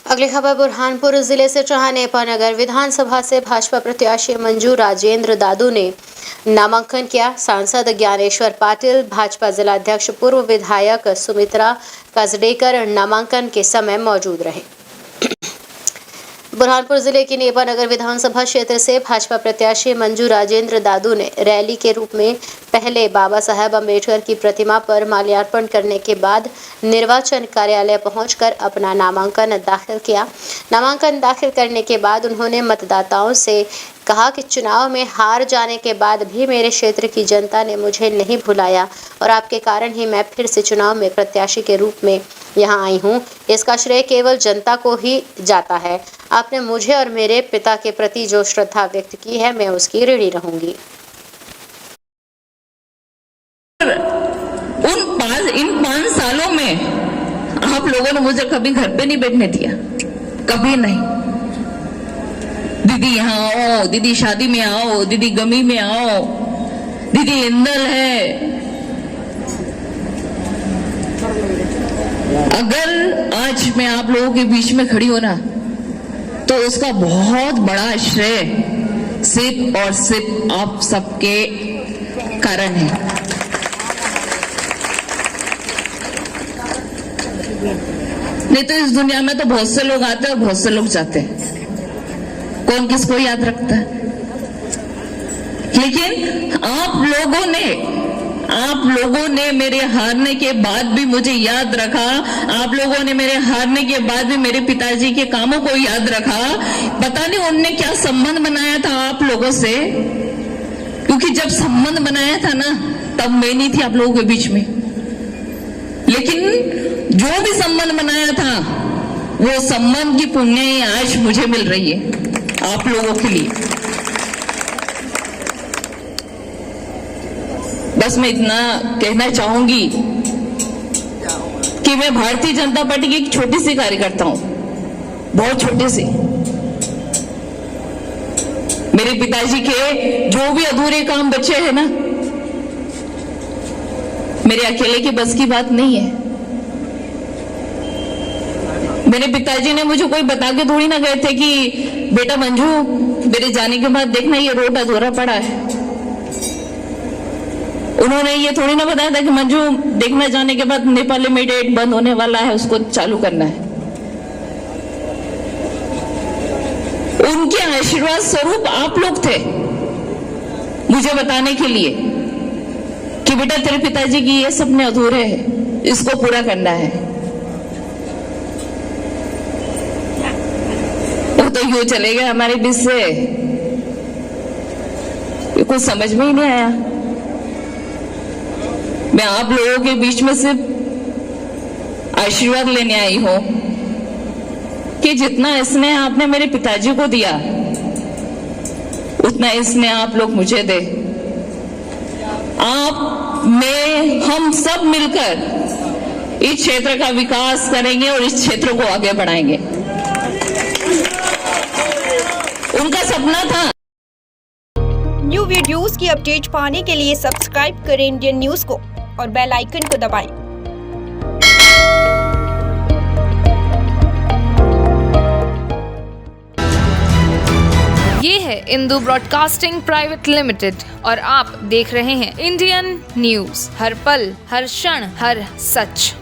अगली खबर बुरहानपुर जिले से, जहां नेपानगर विधानसभा से भाजपा प्रत्याशी मंजू राजेंद्र दादू ने नामांकन किया। सांसद ज्ञानेश्वर पाटिल, भाजपा जिलाध्यक्ष पूर्व विधायक सुमित्रा कसडेकर नामांकन के समय मौजूद रहे। बुरहानपुर जिले की नेपानगर विधानसभा क्षेत्र से भाजपा प्रत्याशी मंजू राजेंद्र दादू ने रैली के रूप में पहले बाबा साहेब अम्बेडकर की प्रतिमा पर माल्यार्पण करने के बाद निर्वाचन कार्यालय पहुंचकर अपना नामांकन दाखिल किया। नामांकन दाखिल करने के बाद उन्होंने मतदाताओं से कहा कि चुनाव में हार जाने के बाद भी मेरे क्षेत्र की जनता ने मुझे नहीं भुलाया और आपके कारण ही मैं फिर से चुनाव में प्रत्याशी के रूप में यहाँ आई हूँ। इसका श्रेय केवल जनता को ही जाता है। आपने मुझे और मेरे पिता के प्रति जो श्रद्धा व्यक्त की है, मैं उसकी ऋणी रहूंगी। इन 5 सालों में आप लोगों ने मुझे कभी घर पे नहीं बैठने दिया, कभी नहीं। दीदी यहाँ आओ, दीदी शादी में आओ, दीदी गमी में आओ, दीदी इंदल है। अगर आज मैं आप लोगों के बीच में खड़ी हूं ना, तो उसका बहुत बड़ा श्रेय सिर्फ और सिर्फ आप सबके कारण है। नहीं तो इस दुनिया में तो बहुत से लोग आते हैं और बहुत से लोग जाते हैं, कौन किसको याद रखता है। लेकिन आप लोगों ने मेरे हारने के बाद भी मुझे याद रखा। आप लोगों ने मेरे हारने के बाद भी मेरे पिताजी के कामों को याद रखा। पता नहीं उनने क्या संबंध बनाया था आप लोगों से, क्योंकि जब संबंध बनाया था ना, तब मैं नहीं थी आप लोगों के बीच में। लेकिन जो भी संबंध बनाया था, वो संबंध की पुण्य आज मुझे मिल रही है आप लोगों के लिए। बस मैं इतना कहना चाहूंगी कि मैं भारतीय जनता पार्टी की एक छोटी सी कार्यकर्ता हूं, बहुत छोटी सी। मेरे पिताजी के जो भी अधूरे काम बचे हैं ना, मेरे अकेले की बस की बात नहीं है। मेरे पिताजी ने मुझे कोई बता के थोड़ी ना गए थे कि बेटा मंजू, मेरे जाने के बाद देखना ये रोड अधूरा पड़ा है। उन्होंने ये थोड़ी ना बताया था कि मंजू देखना, जाने के बाद नेपाली मीडिया बंद होने वाला है, उसको चालू करना है। उनके आशीर्वाद स्वरूप आप लोग थे मुझे बताने के लिए कि बेटा तेरे पिताजी की ये सपने अधूरे हैं, इसको पूरा करना है। वो तो यूं चले गए हमारे बीच से, कुछ समझ में ही नहीं आया। मैं आप लोगों के बीच में सिर्फ आशीर्वाद लेने आई हूं कि जितना स्नेह आपने मेरे पिताजी को दिया, उतना स्नेह आप लोग मुझे दे। हम सब मिलकर इस क्षेत्र का विकास करेंगे और इस क्षेत्र को आगे बढ़ाएंगे। उनका सपना था। न्यू वीडियोस की अपडेट पाने के लिए सब्सक्राइब करें इंडियन न्यूज को और बेल आइकन को दबाएं। ये है इंदू ब्रॉडकास्टिंग प्राइवेट लिमिटेड और आप देख रहे हैं इंडियन न्यूज, हर पल, हर क्षण, हर सच।